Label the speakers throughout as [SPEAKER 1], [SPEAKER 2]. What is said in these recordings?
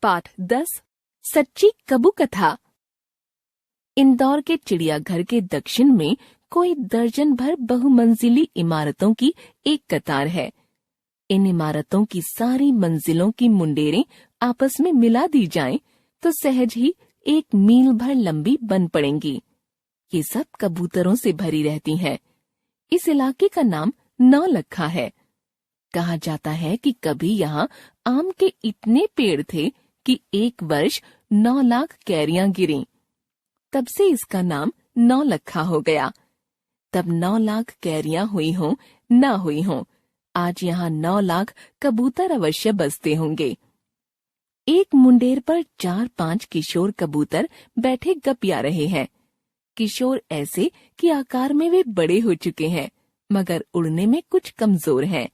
[SPEAKER 1] पाठ 10 सच्ची कबू कथा। इंदौर के चिड़ियाघर के दक्षिण में कोई दर्जन भर बहुमंजिली इमारतों की एक कतार है। इन इमारतों की सारी मंजिलों की मुंडेरें आपस में मिला दी जाएं तो सहज ही 1 मील भर लंबी बन पड़ेंगी। ये सब कबूतरों से भरी रहती हैं। इस इलाके का नाम नौलखा है। कहा जाता है कि कभी यहाँ आम के इतने पेड़ थे कि एक वर्ष 9 लाख कैरियां गिरीं। तब से इसका नाम नौलखा हो गया। तब 9 लाख कैरियां हुई हों न हुई हों, आज यहाँ 9 लाख कबूतर अवश्य बसते होंगे। एक मुंडेर पर 4-5 किशोर कबूतर बैठे गपिया रहे हैं। किशोर ऐसे कि आकार में वे बड़े हो चुके हैं, मगर उड़ने में कुछ कमजोर हैं।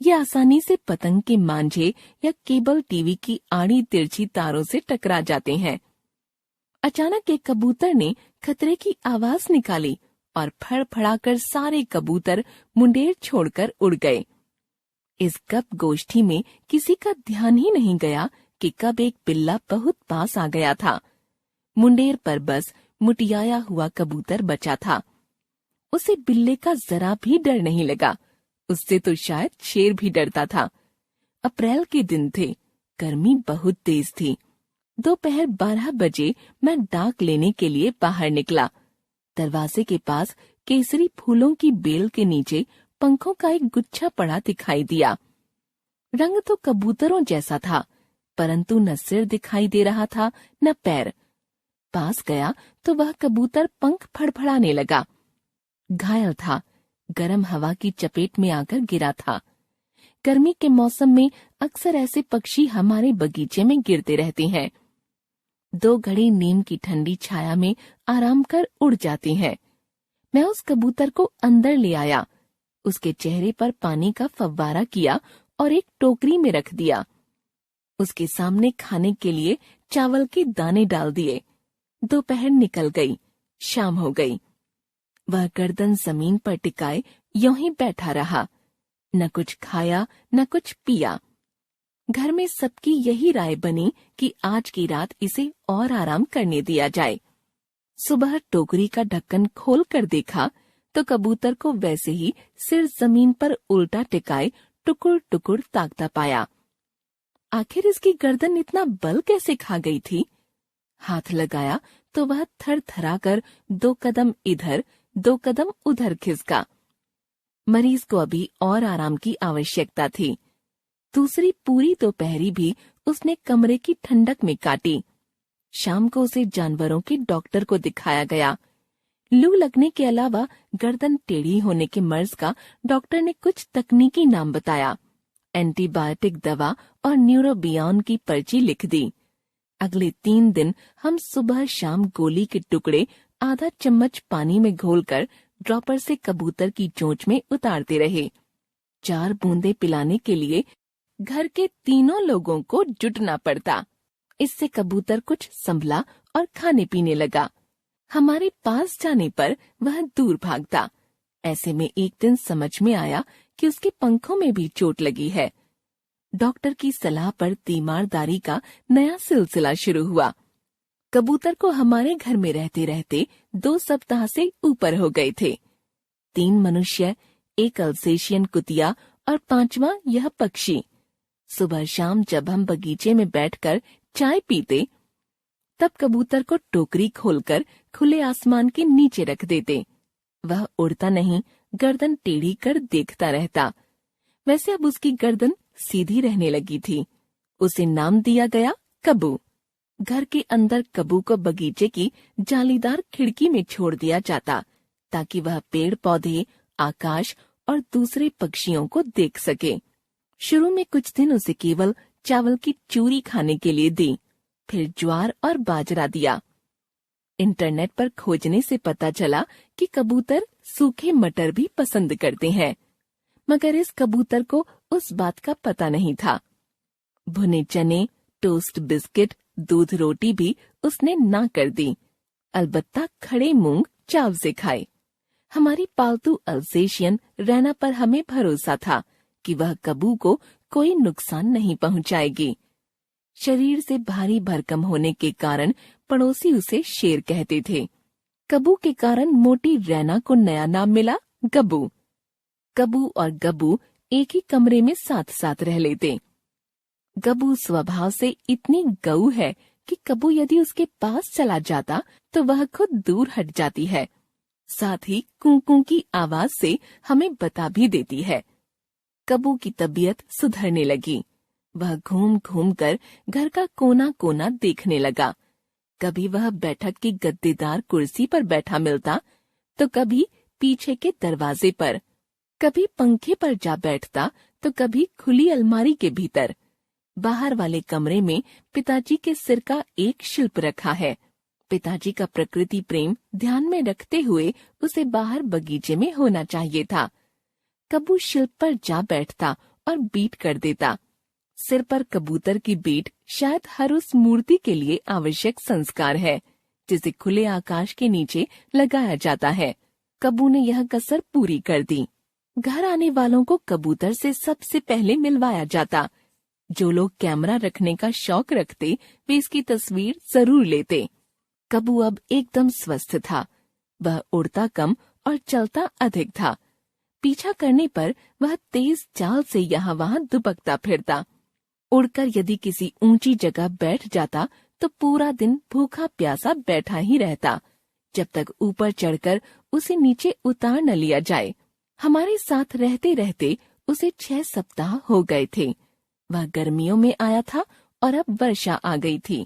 [SPEAKER 1] ये आसानी से पतंग के मांझे या केबल टीवी की आड़ी तिरछी तारों से टकरा जाते हैं। अचानक एक कबूतर ने खतरे की आवाज निकाली और फड़फड़ाकर सारे कबूतर मुंडेर छोड़कर उड़ गए। इस गप गोष्ठी में किसी का ध्यान ही नहीं गया कि कब एक बिल्ला बहुत पास आ गया था। मुंडेर पर बस मुटियाया हुआ कबूतर बचा था। उसे बिल्ले का जरा भी डर नहीं लगा। उससे तो शायद शेर भी डरता था। अप्रैल के दिन थे, गर्मी बहुत तेज थी। दोपहर 12 बजे मैं डाक लेने के लिए बाहर निकला। दरवाजे के पास केसरी फूलों की बेल के नीचे पंखों का एक गुच्छा पड़ा दिखाई दिया। रंग तो कबूतरों जैसा था, परंतु न सिर दिखाई दे रहा था न पैर। पास गया तो वह कबूतर पंख फड़फड़ाने लगा। घायल था, गर्म हवा की चपेट में आकर गिरा था। गर्मी के मौसम में अक्सर ऐसे पक्षी हमारे बगीचे में गिरते रहते हैं। 2 घड़ी नीम की ठंडी छाया में आराम कर उड़ जाते हैं। मैं उस कबूतर को अंदर ले आया, उसके चेहरे पर पानी का फव्वारा किया और एक टोकरी में रख दिया। उसके सामने खाने के लिए चावल के दाने डाल दिए। दोपहर निकल गई, शाम हो गई। वह गर्दन जमीन पर टिकाए यूं ही बैठा रहा, न कुछ खाया न कुछ पिया। घर में सबकी यही राय बनी कि आज की रात इसे और आराम करने दिया जाए। सुबह टोकरी का ढक्कन खोल कर देखा तो कबूतर को वैसे ही सिर जमीन पर उल्टा टिकाए टुकुर टुकुर ताकता पाया। आखिर इसकी गर्दन इतना बल कैसे खा गई थी? हाथ लगाया तो वह थरथराकर 2 कदम इधर 2 कदम उधर खिसका। मरीज को अभी और आराम की आवश्यकता थी। दूसरी पूरी दोपहरी भी उसने कमरे की ठंडक में काटी। शाम को उसे जानवरों के डॉक्टर को दिखाया गया। लू लगने के अलावा गर्दन टेढ़ी होने के मर्ज का डॉक्टर ने कुछ तकनीकी नाम बताया। एंटीबायोटिक दवा और न्यूरोबियॉन की पर्ची लिख दी। अगले 3 दिन हम सुबह शाम गोली के टुकड़े आधा चम्मच पानी में घोलकर ड्रॉपर से कबूतर की चोंच में उतारते रहे। 4 बूंदे पिलाने के लिए घर के तीनों लोगों को जुटना पड़ता। इससे कबूतर कुछ संभला और खाने पीने लगा। हमारे पास जाने पर वह दूर भागता। ऐसे में एक दिन समझ में आया कि उसके पंखों में भी चोट लगी है। डॉक्टर की सलाह पर तीमारदारी का नया सिलसिला शुरू हुआ। कबूतर को हमारे घर में रहते रहते 2 सप्ताह से ऊपर हो गए थे। 3 मनुष्य, 1 अल्सेशियन कुतिया और 5वां यह पक्षी। सुबह शाम जब हम बगीचे में बैठकर चाय पीते, तब कबूतर को टोकरी खोलकर खुले आसमान के नीचे रख देते। वह उड़ता नहीं, गर्दन टेढ़ी कर देखता रहता। वैसे अब उसकी गर्दन सीधी रहने लगी थी। उसे नाम दिया गया कबू। घर के अंदर कबू को बगीचे की जालीदार खिड़की में छोड़ दिया जाता, ताकि वह पेड़ पौधे, आकाश और दूसरे पक्षियों को देख सके। शुरू में कुछ दिन उसे केवल चावल की चूरी खाने के लिए दी, फिर ज्वार और बाजरा दिया। इंटरनेट पर खोजने से पता चला कि कबूतर सूखे मटर भी पसंद करते हैं, मगर इस कबूतर को उस बात का पता नहीं था। भुने चने, टोस्ट बिस्किट, दूध रोटी भी उसने ना कर दी। अलबत्ता खड़े मूंग चाव से खाए। हमारी पालतू अल्सेशियन रैना पर हमें भरोसा था कि वह कबू को कोई नुकसान नहीं पहुंचाएगी। शरीर से भारी भरकम होने के कारण पड़ोसी उसे शेर कहते थे। कबू के कारण मोटी रैना को नया नाम मिला, गब्बू। कबू और गब्बू एक ही कमरे में साथ साथ रह लेते। गब्बू स्वभाव से इतनी गऊ है कि कबू यदि उसके पास चला जाता तो वह खुद दूर हट जाती है। साथ ही कूं-कूं की आवाज से हमें बता भी देती है। कबू की तबीयत सुधरने लगी। वह घूम घूम कर घर का कोना कोना देखने लगा। कभी वह बैठक की गद्देदार कुर्सी पर बैठा मिलता तो कभी पीछे के दरवाजे पर, कभी पंखे पर जा बैठता तो कभी खुली अलमारी के भीतर। बाहर वाले कमरे में पिताजी के सिर का एक शिल्प रखा है। पिताजी का प्रकृति प्रेम ध्यान में रखते हुए उसे बाहर बगीचे में होना चाहिए था। कबू शिल्प पर जा बैठता और बीट कर देता। सिर पर कबूतर की बीट शायद हर उस मूर्ति के लिए आवश्यक संस्कार है जिसे खुले आकाश के नीचे लगाया जाता है। कबू ने यह कसर पूरी कर दी। घर आने वालों को कबूतर से सबसे पहले मिलवाया जाता। जो लोग कैमरा रखने का शौक रखते वे इसकी तस्वीर जरूर लेते। कबू अब एकदम स्वस्थ था। वह उड़ता कम और चलता अधिक था। पीछा करने पर वह तेज चाल से यहाँ वहाँ दुबकता फिरता। उड़कर यदि किसी ऊंची जगह बैठ जाता तो पूरा दिन भूखा प्यासा बैठा ही रहता जब तक ऊपर चढ़कर उसे नीचे उतार न लिया जाए। हमारे साथ रहते रहते उसे 6 सप्ताह हो गए थे। वह गर्मियों में आया था और अब वर्षा आ गई थी।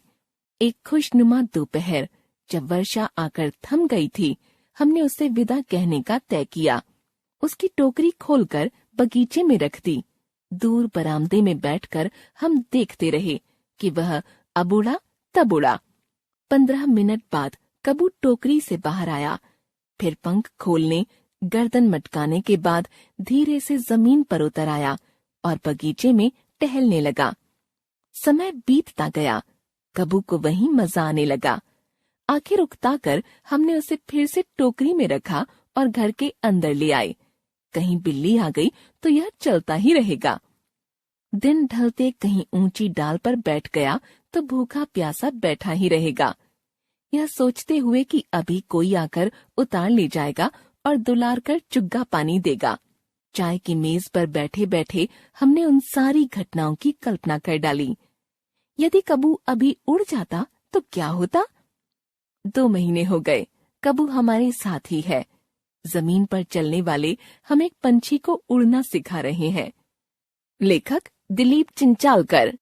[SPEAKER 1] एक खुशनुमा दोपहर जब वर्षा आकर थम गई थी, हमने उसे विदा कहने का तय किया। उसकी टोकरी खोलकर बगीचे में रख दी। दूर बरामदे में बैठकर हम देखते रहे कि वह अब उड़ा तब उड़ा। 15 मिनट बाद कबू टोकरी से बाहर आया। फिर पंख खोलने, गर्दन मटकाने के बाद धीरे से जमीन पर उतर आया और बगीचे में टहलने लगा। समय बीतता गया। कबू को वहीं मजा आने लगा। आखिर उकताकर हमने उसे फिर से टोकरी में रखा और घर के अंदर ले आए। कहीं बिल्ली आ गई तो यह चलता ही रहेगा। दिन ढलते कहीं ऊंची डाल पर बैठ गया तो भूखा प्यासा बैठा ही रहेगा, यह सोचते हुए कि अभी कोई आकर उतार ले जाएगा और दुलार कर चुग्गा पानी देगा। चाय की मेज पर बैठे बैठे हमने उन सारी घटनाओं की कल्पना कर डाली। यदि कबू अभी उड़ जाता तो क्या होता? 2 महीने हो गए, कबू हमारे साथ ही है। जमीन पर चलने वाले हम एक पंछी को उड़ना सिखा रहे हैं। लेखक दिलीप चिंचालकर।